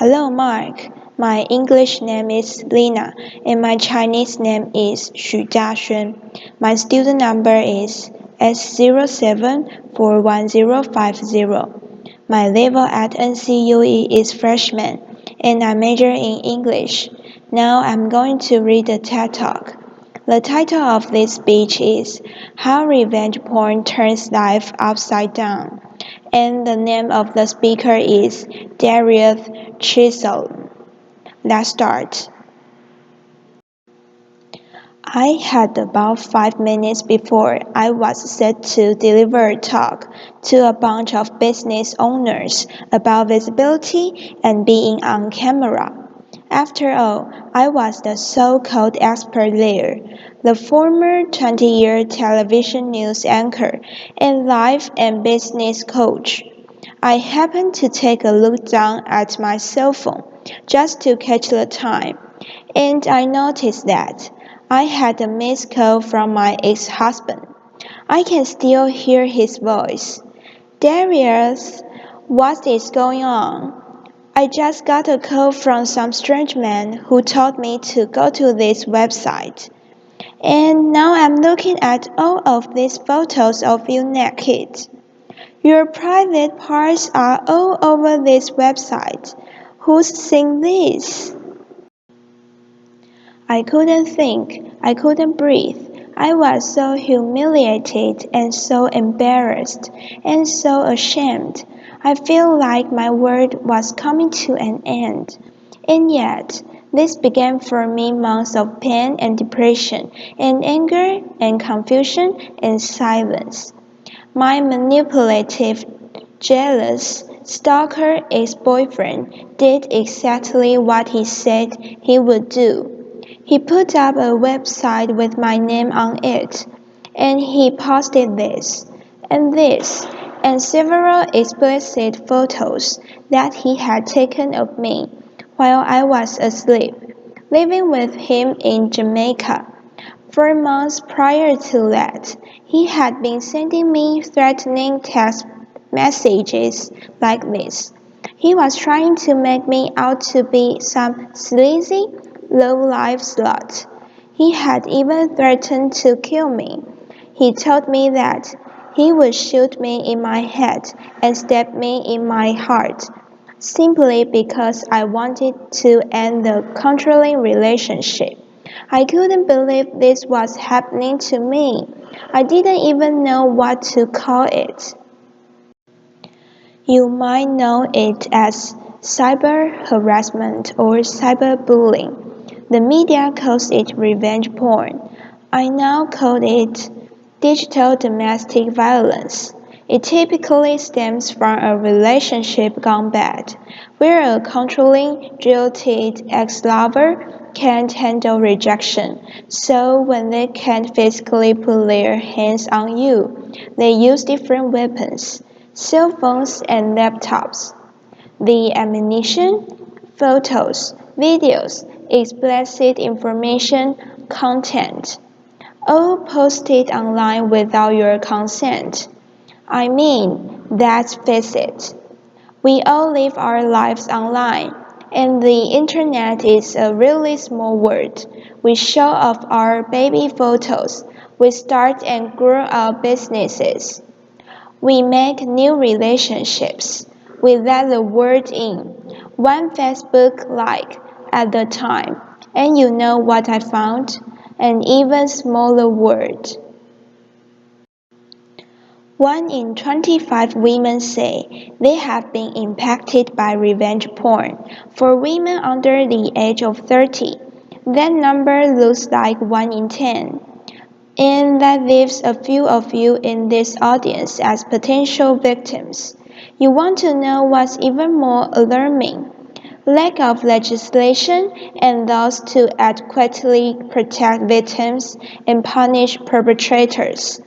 Hello, Mark. My English name is Lina, and my Chinese name is Xu Jiaxuan. My student number is S07415050. My level at NCUE is freshman, and I major in English. Now I'm going to read the TED Talk. The title of this speech is How Revenge Porn Turns Life Upside Down, and the name of the speaker is Darieth Chisolm. Let's start. I had about 5 minutes before I was set to deliver a talk to a bunch of business owners about visibility and being on camera. After all, I was the so-called expert there, the former 20-year television news anchor and life and business coach. I happened to take a look down at my cell phone just to catch the time, and I noticed that I had a missed call from my ex-husband. I can still hear his voice. Darieth, what is going on? I just got a call from some strange man who told me to go to this website. And now I'm looking at all of these photos of you naked. Your private parts are all over this website. Who's seen this? I couldn't think. I couldn't breathe. I was so humiliated and so embarrassed and so ashamed. I feel like my world was coming to an end. And yet, this began for me months of pain and depression and anger and confusion and silence. My manipulative, jealous, stalker ex-boyfriend did exactly what he said he would do. He put up a website with my name on it, and he posted this, and several explicit photos that he had taken of me while I was asleep, living with him in Jamaica. For months prior to that, he had been sending me threatening text messages like this. He was trying to make me out to be some sleazy, low-life slut. He had even threatened to kill me. He told me that he would shoot me in my head and stab me in my heart, simply because I wanted to end the controlling relationship. I couldn't believe this was happening to me. I didn't even know what to call it. You might know it as cyber harassment or cyberbullying. The media calls it revenge porn. I now call it digital domestic violence. It typically stems from a relationship gone bad, where a controlling, jilted ex-lover can't handle rejection, so when they can't physically put their hands on you, they use different weapons, cell phones and laptops. The ammunition, photos, videos, explicit information, content, all posted online without your consent. I mean, let's face it. We all live our lives online, and the internet is a really small world. We show off our baby photos. We start and grow our businesses. We make new relationships. We let the world in. One Facebook like at a time. And you know what I found? An even smaller world. 1 in 25 women say they have been impacted by revenge porn. For women under the age of 30, that number looks like 1 in 10. And that leaves a few of you in this audience as potential victims. You want to know what's even more alarming? Lack of legislation and laws to adequately protect victims and punish perpetrators.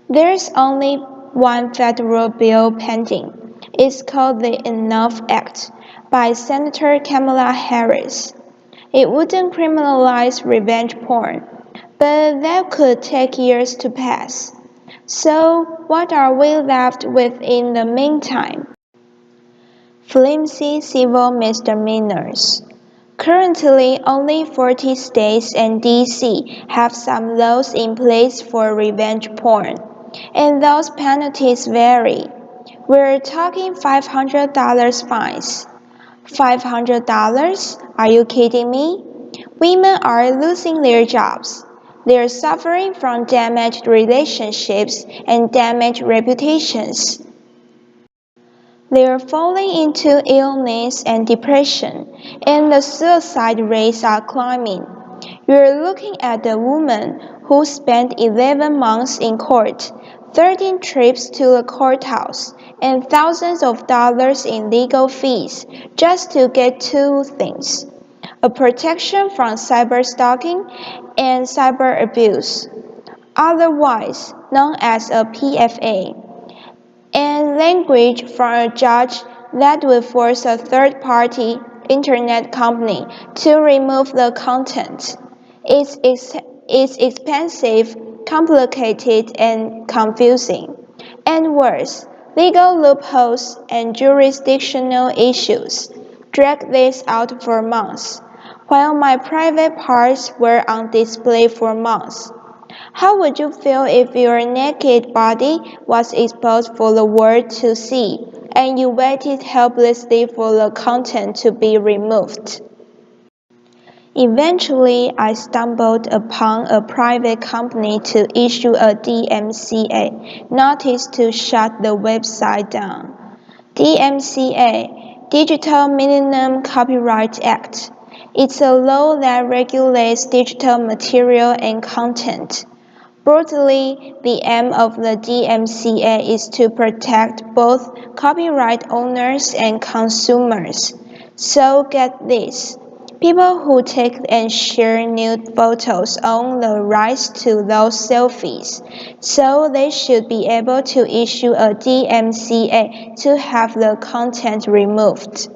There's only one federal bill pending. It's called the Enough Act by Senator Kamala Harris. It wouldn't criminalize revenge porn, but that could take years to pass. So, what are we left with in the meantime? Flimsy civil misdemeanors. Currently, only 40 states and D.C. have some laws in place for revenge porn, and those penalties vary. We're talking $500 fines. $500? Are you kidding me? Women are losing their jobs. They're suffering from damaged relationships and damaged reputations. They're falling into illness and depression, and the suicide rates are climbing. You're looking at a woman who spent 11 months in court, 13 trips to the courthouse, and thousands of dollars in legal fees just to get two things: a protection from cyberstalking and cyber abuse, otherwise known as a PFA, and language from a judge that will force a third-party internet company to remove the content. It's expensive, complicated, and confusing. And worse, legal loopholes and jurisdictional issues drag this out for months, while my private parts were on display for months. How would you feel if your naked body was exposed for the world to see, and you waited helplessly for the content to be removed? Eventually, I stumbled upon a private company to issue a DMCA notice to shut the website down. DMCA, Digital Millennium Copyright Act. It's a law that regulates digital material and content. Broadly, the aim of the DMCA is to protect both copyright owners and consumers. So get this. People who take and share nude photos own the rights to those selfies, so they should be able to issue a DMCA to have the content removed.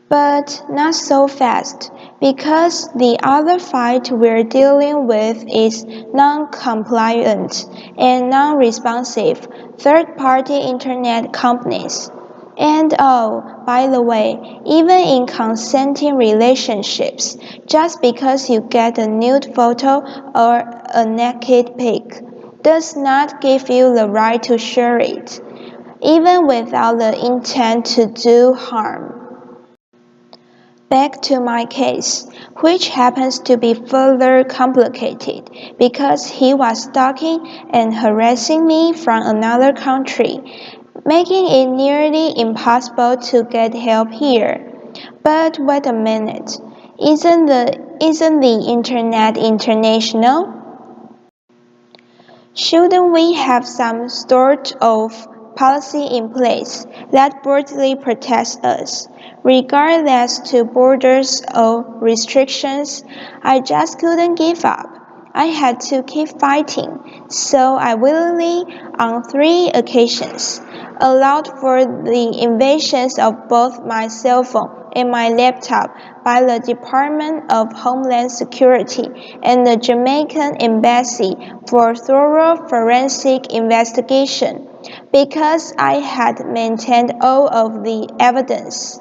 But not so fast, because the other fight we're dealing with is non-compliant and non-responsive third-party internet companies. And oh, by the way, even in consenting relationships, just because you get a nude photo or a naked pic does not give you the right to share it, even without the intent to do harm. Back to my case, which happens to be further complicated because he was stalking and harassing me from another country, making it nearly impossible to get help here. But wait a minute, isn't the internet international? Shouldn't we have some sort of policy in place that broadly protects us, regardless to borders or restrictions? I just couldn't give up. I had to keep fighting, so I willingly, on 3 occasions, allowed for the invasions of both my cell phone and my laptop by the Department of Homeland Security and the Jamaican Embassy for thorough forensic investigation, because I had maintained all of the evidence.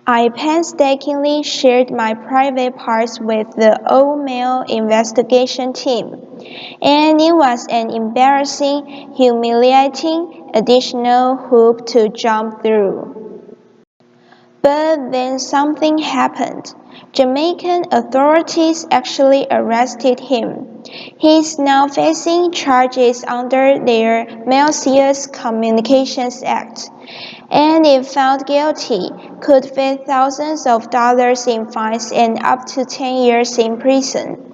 I painstakingly shared my private parts with the all-male investigation team, and it was an embarrassing, humiliating additional hoop to jump through. But then something happened. Jamaican authorities actually arrested him. He is now facing charges under their Malicious Communications Act, and if found guilty, could face thousands of dollars in fines and up to 10 years in prison.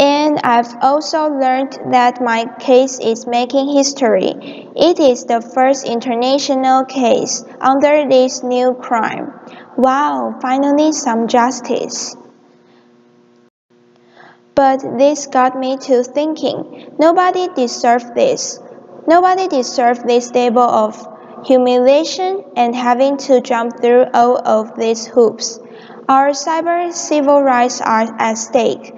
And I've also learned that my case is making history. It is the first international case under this new crime. Wow, finally some justice. But this got me to thinking, nobody deserved this. Nobody deserved this level of humiliation and having to jump through all of these hoops. Our cyber civil rights are at stake.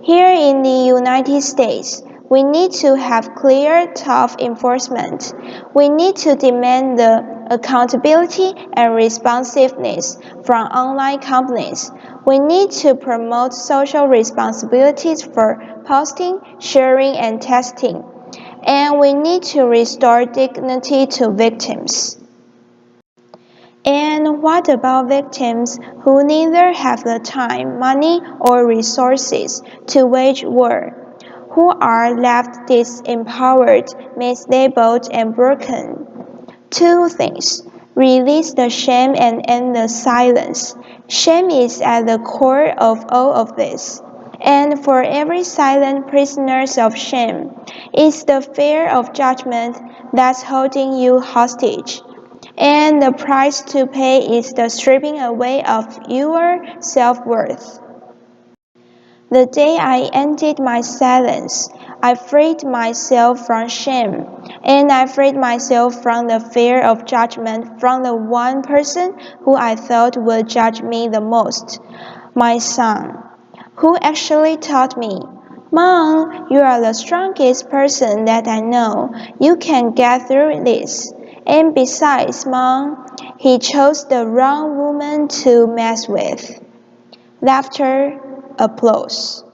Here in the United States, We need to have clear, tough enforcement. We need to demand the accountability and responsiveness from online companies. We need to promote social responsibilities for posting, sharing, and testing. And we need to restore dignity to victims. And what about victims who neither have the time, money, or resources to wage war, who are left disempowered, mislabeled, and broken? Two things. Release the shame and end the silence. Shame is at the core of all of this. And for every silent prisoners of shame, it's the fear of judgment that's holding you hostage. And the price to pay is the stripping away of your self-worth. The day I ended my silence, I freed myself from shame, and I freed myself from the fear of judgment from the one person who I thought would judge me the most, my son, who actually taught me, "Mom, you are the strongest person that I know. You can get through this. And besides, Mom, he chose the wrong woman to mess with." Laughter, applause.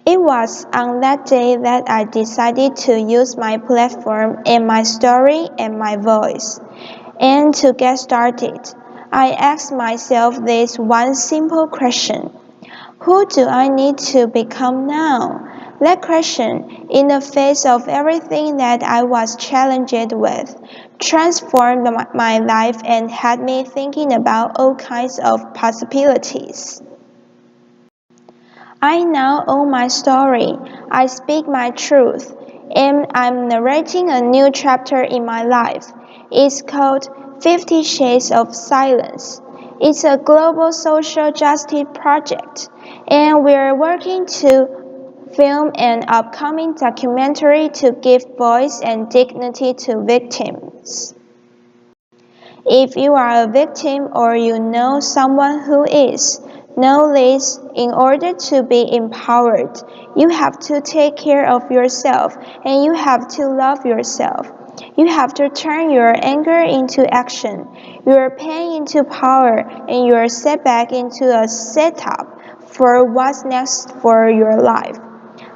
It was on that day that I decided to use my platform and my story and my voice. And to get started, I asked myself this one simple question. Who do I need to become now? That question, in the face of everything that I was challenged with, transformed my life and had me thinking about all kinds of possibilities. I now own my story. I speak my truth, and I'm narrating a new chapter in my life. It's called 50 Shades of Silence. It's a global social justice project, and we're working to film an upcoming documentary to give voice and dignity to victims. If you are a victim or you know someone who is, know this: in order to be empowered, you have to take care of yourself and you have to love yourself. You have to turn your anger into action, your pain into power, and your setback into a setup for what's next for your life.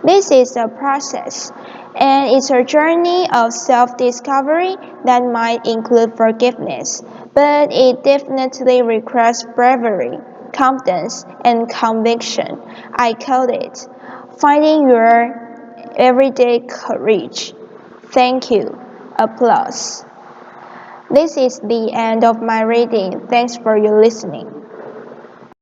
This is a process, and it's a journey of self-discovery that might include forgiveness, but it definitely requires bravery, confidence, and conviction. I call it finding your everyday courage. Thank you. Applause. This is the end of my reading. Thanks for your listening.